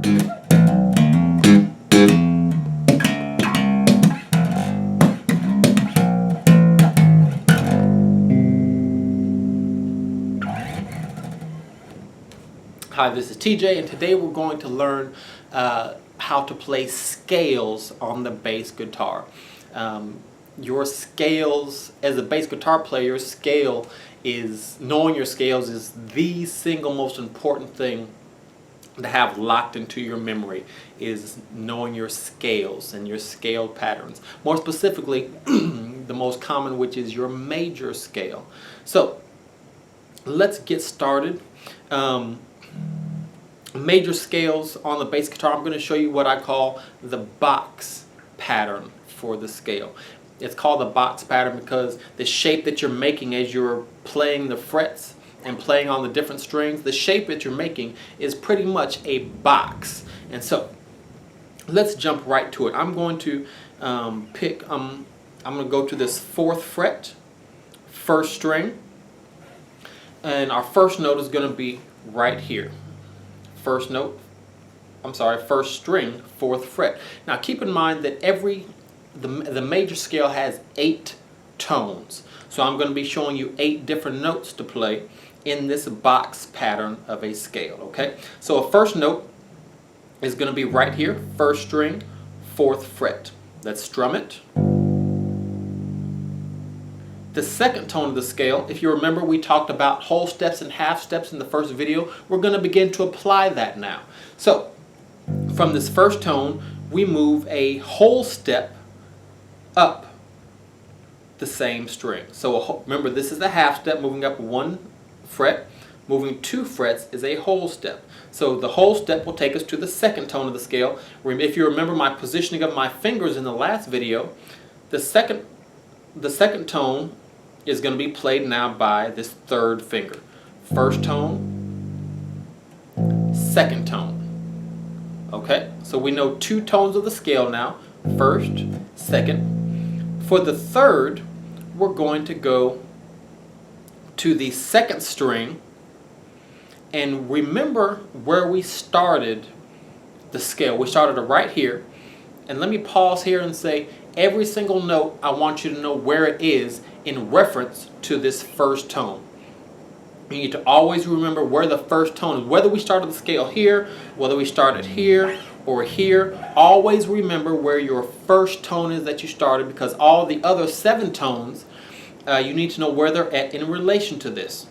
Hi, this is TJ, and today we're going to learn how to play scales on the bass guitar. Your scales, as a bass guitar player, knowing your scales is the single most important thing to have locked into your memory, is knowing your scales and your scale patterns. More specifically, the most common, which is your major scale. So let's get started. Major scales on the bass guitar, I'm going to show you what I call the box pattern for the scale. It's called the box pattern because the shape that you're making as you're playing the frets and playing on the different strings, the shape that you're making is pretty much a box. And so let's jump right to it. I'm going to I'm going to go to this 4th fret, 1st string, and our first note is going to be right here. First string, 4th fret. Now keep in mind that the major scale has 8 tones. So I'm going to be showing you 8 different notes to play in this box pattern of a scale, okay? So a first note is going to be right here, 1st string, 4th fret. Let's strum it. The second tone of the scale, if you remember, we talked about whole steps and half steps in the first video. We're going to begin to apply that now. So from this first tone, we move a whole step up the same string. So remember, this is the half step, moving up 1 fret. Moving 2 frets is a whole step. So the whole step will take us to the second tone of the scale. If you remember my positioning of my fingers in the last video, the second tone is going to be played now by this 3rd finger. 1st tone, 2nd tone. Okay, so we know 2 tones of the scale now, 1st, 2nd. For the 3rd, we're going to go to the 2nd string, and remember where we started the scale. We started it right here, and let me pause here and say, every single note, I want you to know where it is in reference to this 1st tone. You need to always remember where the 1st tone is. Whether we started the scale here, whether we started here or here, always remember where your 1st tone is that you started, because all the other 7 tones, you need to know where they're at in relation to this.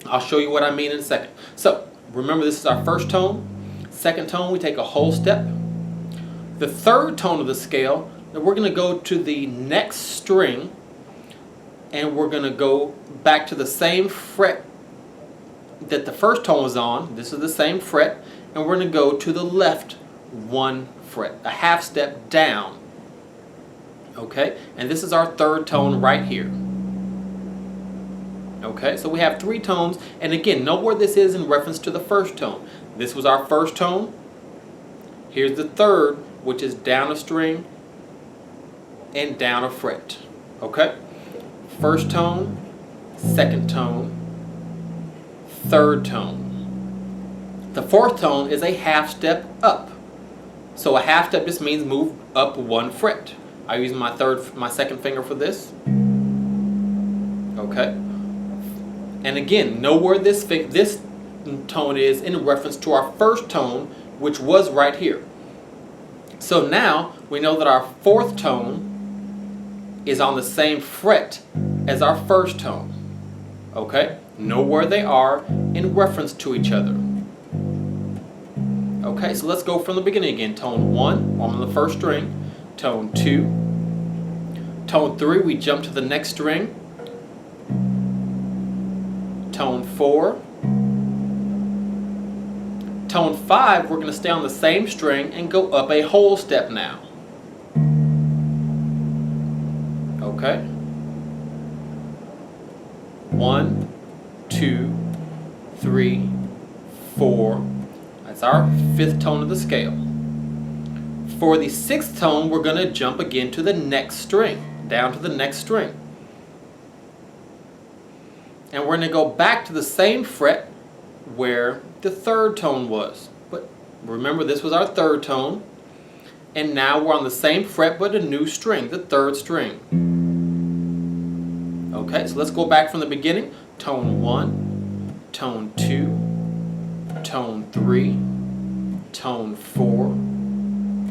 I'll show you what I mean in a second. So remember, this is our 1st tone. 2nd tone, we take a whole step. The 3rd tone of the scale, now we're going to go to the next string, and we're going to go back to the same fret that the 1st tone was on. This is the same fret, and we're going to go to the left 1 fret, a half step down. Okay, and this is our 3rd tone right here. Okay, so we have 3 tones, and again, know where this is in reference to the 1st tone. This was our 1st tone. Here's the 3rd, which is down a string and down a fret. Okay? 1st tone, 2nd tone, 3rd tone. The 4th tone is a half step up. So a half step just means move up 1 fret. I use my 2nd finger for this. Okay? And again, know where this tone is in reference to our 1st tone, which was right here. So now we know that our 4th tone is on the same fret as our 1st tone. Okay? Know where they are in reference to each other. Okay, so let's go from the beginning again. Tone 1, I'm on the 1st string. Tone 2. Tone 3, we jump to the next string. Tone 4. Tone 5, we're going to stay on the same string and go up a whole step now. Okay? 1, 2, 3, 4. That's our 5th tone of the scale. For the 6th tone, we're going to jump again to the next string, down to the next string. And we're going to go back to the same fret where the 3rd tone was. But Remember, this was our third tone. And now we're on the same fret but a new string, the third string. Okay, so let's go back from the beginning. Tone 1, tone 2, tone 3, tone 4,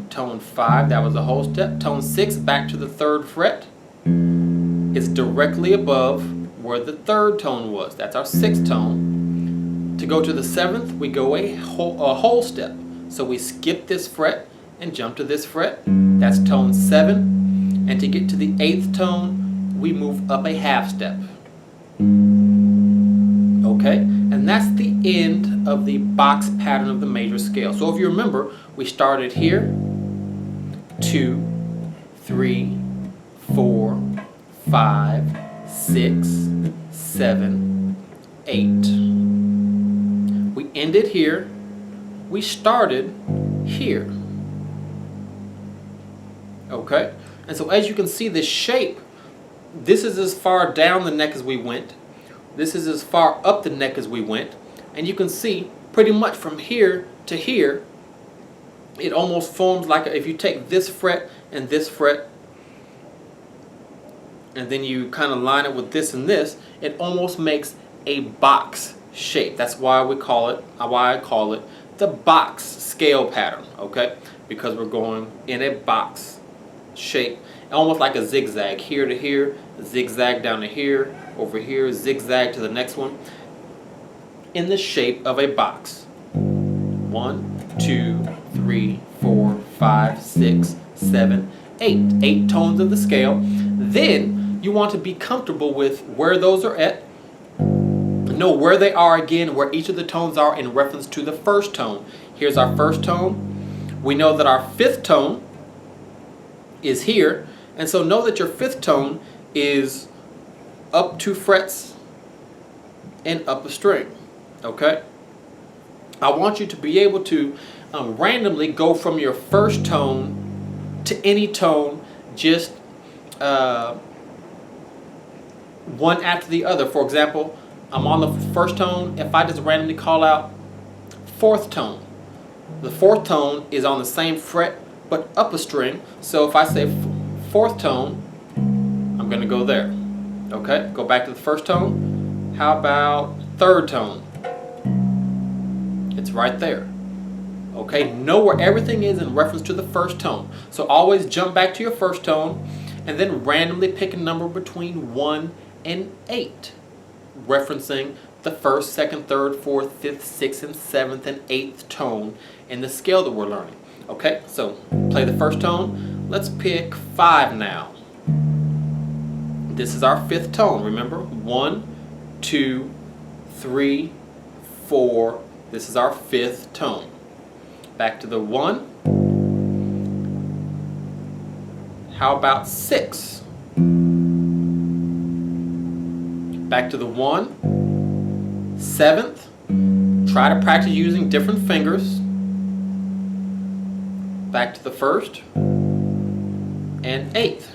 tone 5, that was a whole step. Tone 6, back to the third fret. It's directly above where the third tone was. That's our sixth tone. To go to the seventh, we go a whole step. So we skip this fret and jump to this fret. That's tone 7. And to get to the eighth tone, we move up a half step. Okay, and that's the end of the box pattern of the major scale. So if you remember, we started here, 2, 3, 4, 5, 6, 7, 8. We ended here. We started here. Okay, and so as you can see, this shape, this is as far down the neck as we went. This is as far up the neck as we went. And you can see pretty much from here to here, it almost forms like if you take this fret and this fret, and then you kind of line it with this and this, it almost makes a box shape. That's why I call it the box scale pattern, okay? Because we're going in a box shape, almost like a zigzag, here to here, zigzag down to here, over here, zigzag to the next one, in the shape of a box. 1, 2, 3, 4, 5, 6, 7, 8. 8 tones of the scale. Then you want to be comfortable with where those are at. Know where they are again, where each of the tones are in reference to the first tone. Here's our first tone. We know that our fifth tone is here. And so know that your fifth tone is up 2 frets and up a string. Okay? I want you to be able to randomly go from your first tone to any tone, just one after the other. For example, I'm on the first tone. If I just randomly call out fourth tone, the fourth tone is on the same fret but up a string. So if I say fourth tone, I'm going to go there. Okay, go back to the first tone. How about third tone? It's right there. Okay, know where everything is in reference to the first tone. So always jump back to your first tone and then randomly pick a number between 1 and 8, referencing the first, second, third, fourth, fifth, sixth, and seventh, and eighth tone in the scale that we're learning. Okay, so play the first tone. Let's pick 5 now. This is our fifth tone, remember? 1, 2, 3, 4. This is our fifth tone. Back to the 1. How about 6? Back to the 1. 7th. Try to practice using different fingers. Back to the first. And 8th.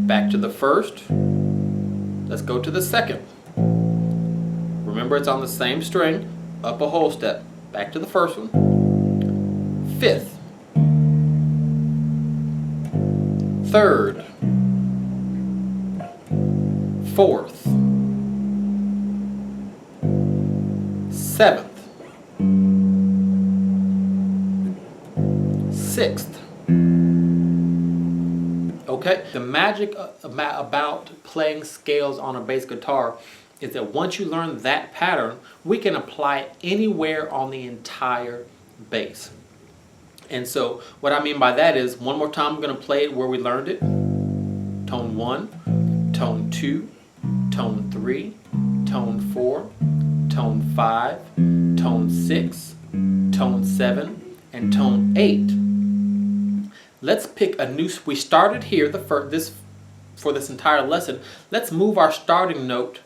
Back to the first. Let's go to the second. Remember, it's on the same string, up a whole step. Back to the first one. 5th. 3rd. 4th. 7th. 6th. Okay, the magic about playing scales on a bass guitar is that once you learn that pattern, we can apply it anywhere on the entire bass. And so what I mean by that is, one more time I'm going to play it where we learned it. Tone 1, tone 2, tone 3, tone 4, tone 5, tone 6, tone 7, and tone 8. Let's pick a new, we started here for this entire lesson. Let's move our starting note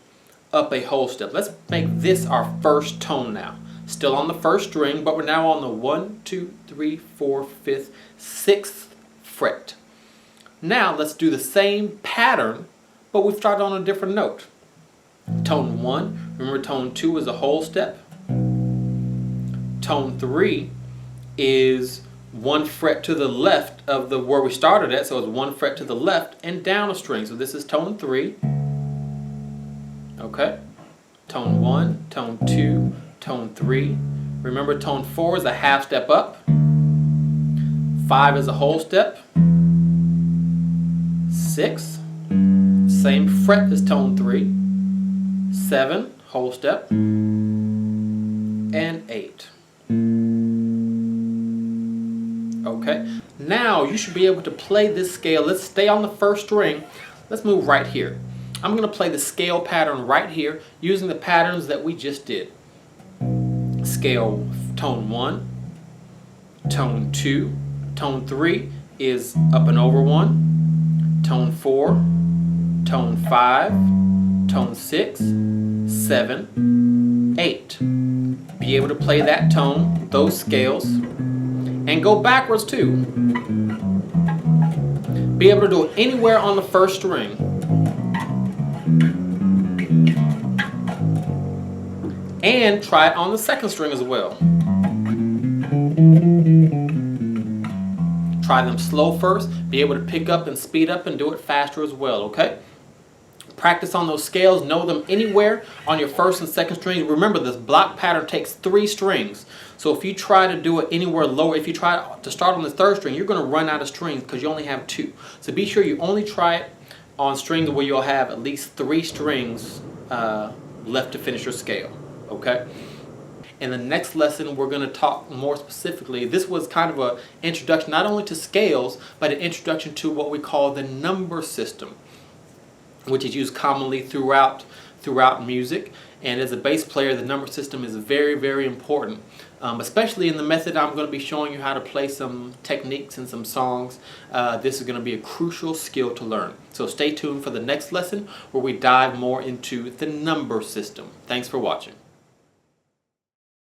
up a whole step. Let's make this our first tone now. Still on the first string, but we're now on the 1, 2, 3, 4, 5th, 6th fret. Now let's do the same pattern, but we've started on a different note. Tone 1, remember tone 2 is a whole step. Tone 3 is 1 fret to the left of the where we started at, so it's 1 fret to the left and down a string. So this is tone 3. Okay. Tone 1, tone 2, tone 3. Remember, tone 4 is a half step up. 5 is a whole step. 6, same fret as tone 3. 7, whole step. And 8. Okay, now you should be able to play this scale. Let's stay on the first string. Let's move right here. I'm going to play the scale pattern right here using the patterns that we just did. Scale tone 1, tone 2, tone 3 is up and over 1, tone 4, tone 5, tone 6, 7, 8. Be able to play that tone, those scales, and go backwards too. Be able to do it anywhere on the first string. And try it on the second string as well. Try them slow first. Be able to pick up and speed up and do it faster as well, okay? Practice on those scales. Know them anywhere on your first and second strings. Remember, this block pattern takes 3 strings. So if you try to do it anywhere lower, if you try to start on the third string, you're going to run out of strings because you only have 2. So be sure you only try it on strings where you'll have at least 3 strings left to finish your scale. Okay? In the next lesson, we're going to talk more specifically. This was kind of an introduction not only to scales, but an introduction to what we call the number system, which is used commonly throughout music. And as a bass player, the number system is very, very important, especially in the method I'm going to be showing you how to play some techniques and some songs. This is going to be a crucial skill to learn. So stay tuned for the next lesson where we dive more into the number system. Thanks for watching.